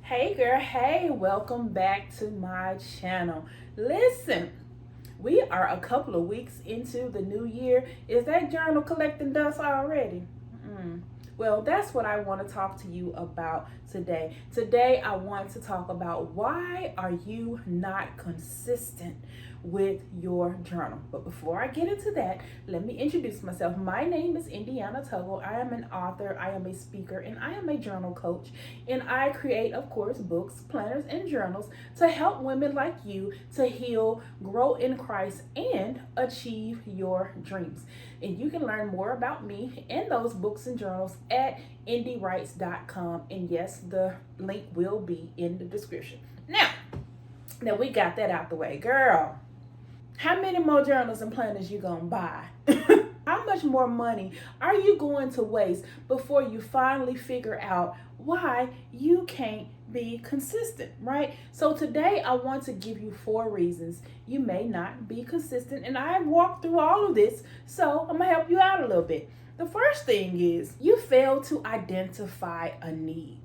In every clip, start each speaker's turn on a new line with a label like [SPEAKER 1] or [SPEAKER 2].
[SPEAKER 1] Hey girl, hey, welcome back to my channel. Listen, we are a couple of weeks into the new year. Is that journal collecting dust already? Mm. Well, that's what I want to talk to you about today. Today, I want to talk about why are you not consistent with your journal. But before I get into that, let me introduce myself. My name is Indiana Tuggle. I am an author, I am a speaker, and I am a journal coach. And I create, of course, books, planners, and journals to help women like you to heal, grow in Christ, and achieve your dreams. And you can learn more about me and those books and journals at indiewrites.com. And yes, the link will be in the description. Now that we got that out the way, girl, how many more journals and planners you gonna buy? How much more money are you going to waste before you finally figure out why you can't be consistent, right? So today I want to give you 4 reasons you may not be consistent, and I've walked through all of this, so I'm gonna help you out a little bit. The first thing is you fail to identify a need.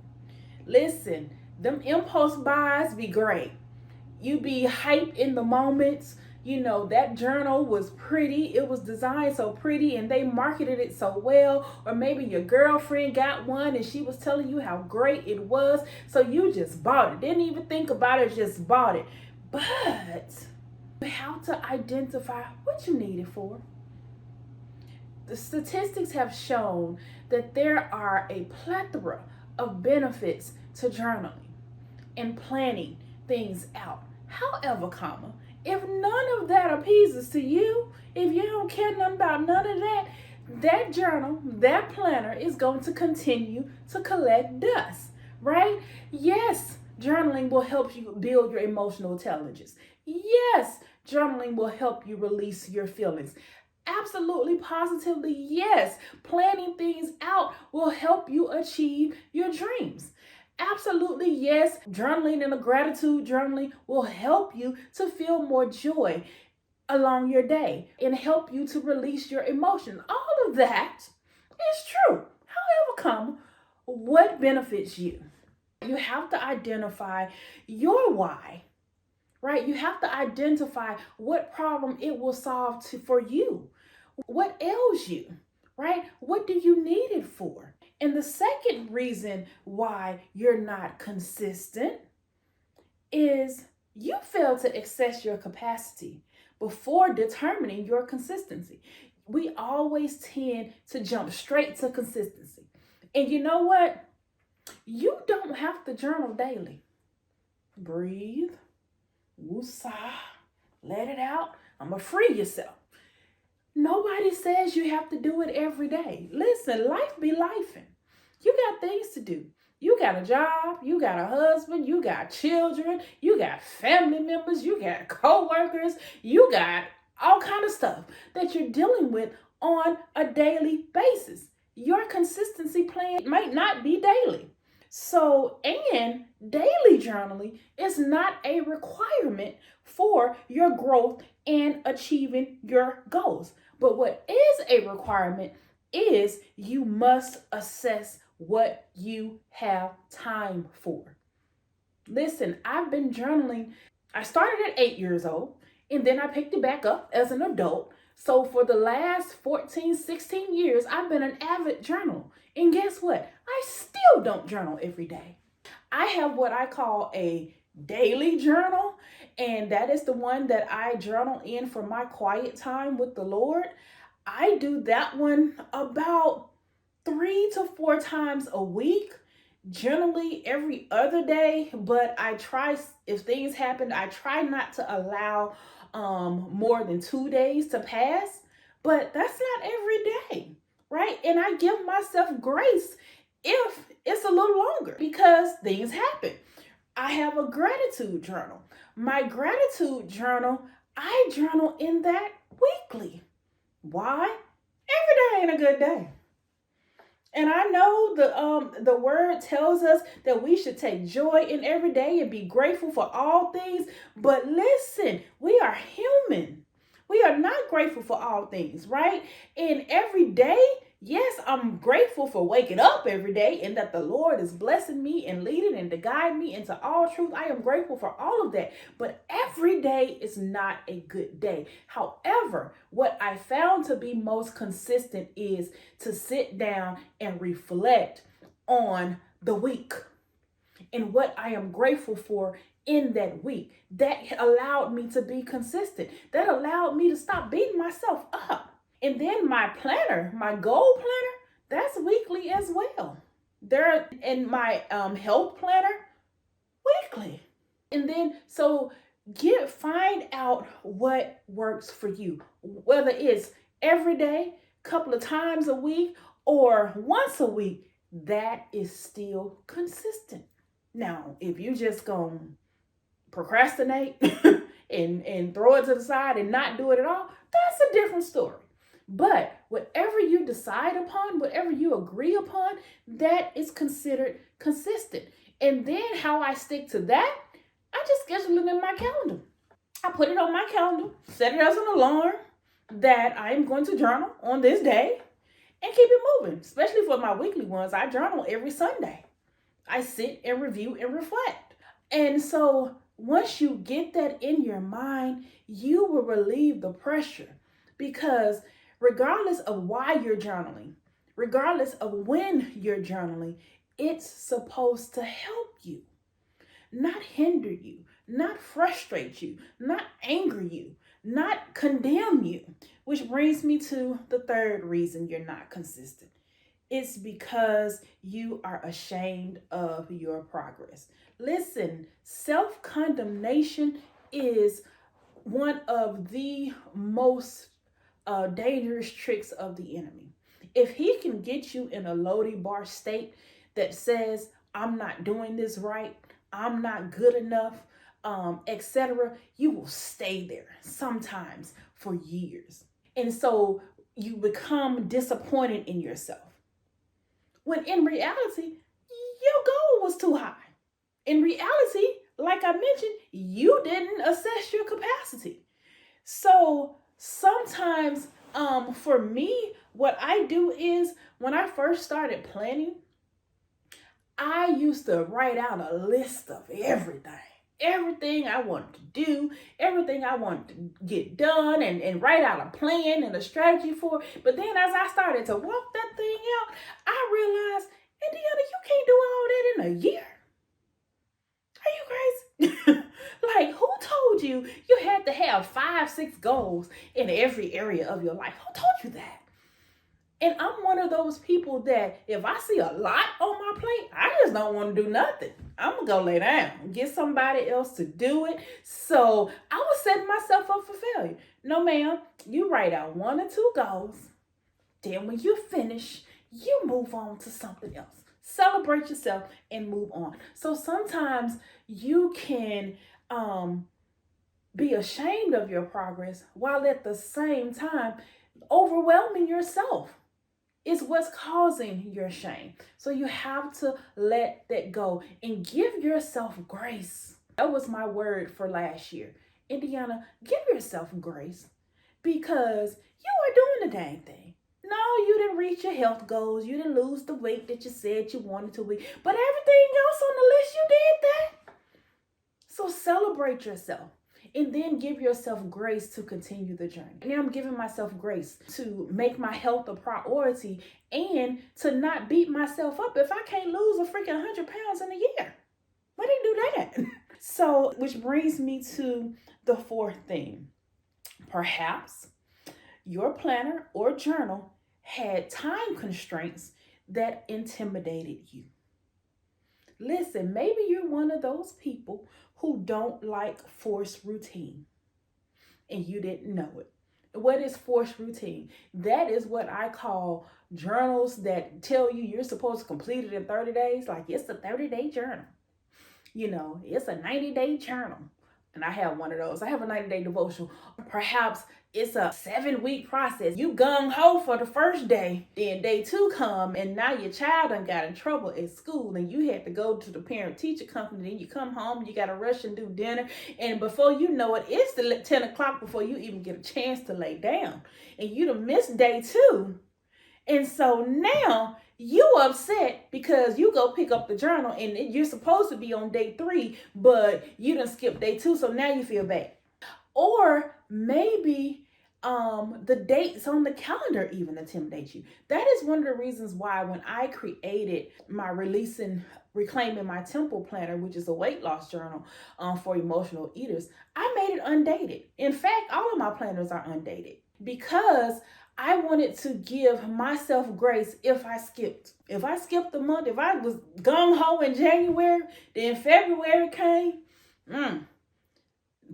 [SPEAKER 1] Listen, them impulse buys be great. You be hyped in the moments. You know, that journal was pretty. It was designed so pretty and they marketed it so well. Or maybe your girlfriend got one and she was telling you how great it was. So you just bought it. Didn't even think about it, just bought it. But you have to identify what you need it for. The statistics have shown that there are a plethora of benefits to journaling and planning things out. However, if none of that appeases to you, if you don't care nothing about none of that, that journal, that planner is going to continue to collect dust, right? Yes, journaling will help you build your emotional intelligence. Yes, journaling will help you release your feelings. Absolutely, positively, yes. Planning things out will help you achieve your dreams. Absolutely, yes. Journaling and a gratitude journaling will help you to feel more joy along your day and help you to release your emotions. All of that is true. However, what benefits you? You have to identify your why, right? You have to identify what problem it will solve for you. What ails you, right? What do you need it for? And the second reason why you're not consistent is you fail to assess your capacity before determining your consistency. We always tend to jump straight to consistency. And you know what? You don't have to journal daily. Breathe, woosah, let it out. I'm going to free yourself. Nobody says you have to do it every day. Listen, life be lifing. You got things to do. You got a job, you got a husband, you got children, you got family members, you got co-workers, you got all kind of stuff that you're dealing with on a daily basis. Your consistency plan might not be daily. So, and daily journaling is not a requirement for your growth and achieving your goals. But what is a requirement is you must assess what you have time for. Listen, I've been journaling. I started at 8 years old and then I picked it back up as an adult. So for the last 14, 16 years, I've been an avid journaler. And guess what? I still don't journal every day. I have what I call a daily journal, and that is the one that I journal in for my quiet time with the Lord. I do that one about 3 to 4 times a week, generally every other day, but I try, if things happen, I try not to allow more than 2 days to pass, but that's not every day, right? And I give myself grace if it's a little longer because things happen. I have a gratitude journal. My gratitude journal, I journal in that weekly. Why? Every day ain't a good day. And I know the word tells us that we should take joy in every day and be grateful for all things. But listen, we are human. We are not grateful for all things, right? And every day Yes, I'm grateful for waking up every day and that the Lord is blessing me and leading and to guide me into all truth. I am grateful for all of that. But every day is not a good day. However, what I found to be most consistent is to sit down and reflect on the week and what I am grateful for in that week. That allowed me to be consistent. That allowed me to stop beating myself up. And then my planner, my goal planner, that's weekly as well. There in my health planner, weekly. And then so find out what works for you. Whether it's every day, couple of times a week, or once a week, that is still consistent. Now, if you just gonna procrastinate and throw it to the side and not do it at all, that's a different story. But whatever you decide upon, whatever you agree upon, that is considered consistent. And then how I stick to that, I just schedule it in my calendar. I put it on my calendar, set it as an alarm that I am going to journal on this day and keep it moving. Especially for my weekly ones, I journal every Sunday. I sit and review and reflect. And so once you get that in your mind, you will relieve the pressure, because regardless of why you're journaling, regardless of when you're journaling, it's supposed to help you, not hinder you, not frustrate you, not anger you, not condemn you. Which brings me to the third reason you're not consistent. It's because you are ashamed of your progress. Listen, self-condemnation is one of the most dangerous tricks of the enemy. If he can get you in a Lodi bar state that says, I'm not doing this right, I'm not good enough, etc., you will stay there sometimes for years. And so you become disappointed in yourself. When in reality, your goal was too high. In reality, like I mentioned, you didn't assess your capacity. So sometimes for me, what I do is when I first started planning, I used to write out a list of everything I wanted to do, everything I wanted to get done, and write out a plan and a strategy for it. But then as I started to walk that thing out, I realized, Indiana, you can't do all that in a year. Are you crazy? Like, who told you you had to have 5-6 goals in every area of your life? Who told you that? And I'm one of those people that if I see a lot on my plate, I just don't want to do nothing. I'm going to go lay down, get somebody else to do it. So I was setting myself up for failure. No, ma'am, you write out 1 or 2 goals. Then when you finish, you move on to something else. Celebrate yourself and move on. So sometimes you can be ashamed of your progress while at the same time overwhelming yourself is what's causing your shame. So you have to let that go and give yourself grace. That was my word for last year. Indiana, give yourself grace, because you are doing the dang thing. No, you didn't reach your health goals. You didn't lose the weight that you said you wanted to lose. But everything else on the list, you did that. So celebrate yourself. And then give yourself grace to continue the journey. And I'm giving myself grace to make my health a priority and to not beat myself up if I can't lose a freaking 100 pounds in a year. Why didn't do that? So, which brings me to the fourth thing. Perhaps your planner or journal had time constraints that intimidated you. Listen, maybe you're one of those people who don't like forced routine and you didn't know it. What is forced routine? That is what I call journals that tell you you're supposed to complete it in 30 days. Like, it's a 30-day journal. You know, it's a 90-day journal. And I have one of those. I have a 90-day devotional. Perhaps it's a 7-week process. You gung-ho for the first day, then day 2 come, and now your child done got in trouble at school, and you had to go to the parent-teacher company, then you come home, you got to rush and do dinner, and before you know it, it's the 10 o'clock before you even get a chance to lay down. And you done missed day 2, And so now you upset because you go pick up the journal and you're supposed to be on day 3, but you done skip day 2, so now you feel bad. Or maybe the dates on the calendar even intimidate you. That is one of the reasons why when I created my reclaiming my temple planner, which is a weight loss journal for emotional eaters, I made it undated. In fact, all of my planners are undated because I wanted to give myself grace if I skipped. If I skipped a month, if I was gung-ho in January, then February came,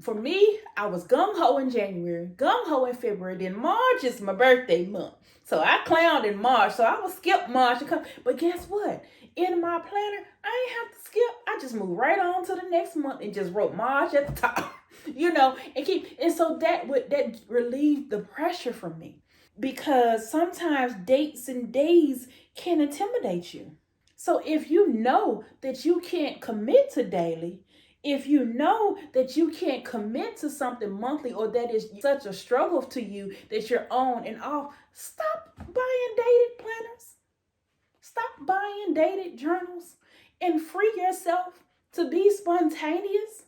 [SPEAKER 1] for me, I was gung-ho in January, gung-ho in February, then March is my birthday month. So I clowned in March, so I would skip March. But guess what? In my planner, I ain't have to skip. I just moved right on to the next month and just wrote March at the top, and so that relieved the pressure from me. Because sometimes dates and days can intimidate you. So if you know that you can't commit to daily, if you know that you can't commit to something monthly, or that is such a struggle to you that you're on and off, stop buying dated planners. Stop buying dated journals and free yourself to be spontaneous.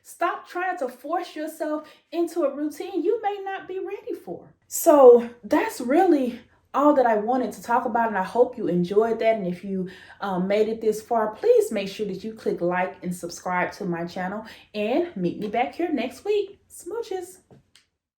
[SPEAKER 1] Stop trying to force yourself into a routine you may not be ready for. So that's really all that I wanted to talk about, and I hope you enjoyed that. And if you made it this far, please make sure that you click like and subscribe to my channel, and meet me back here next week. Smooches.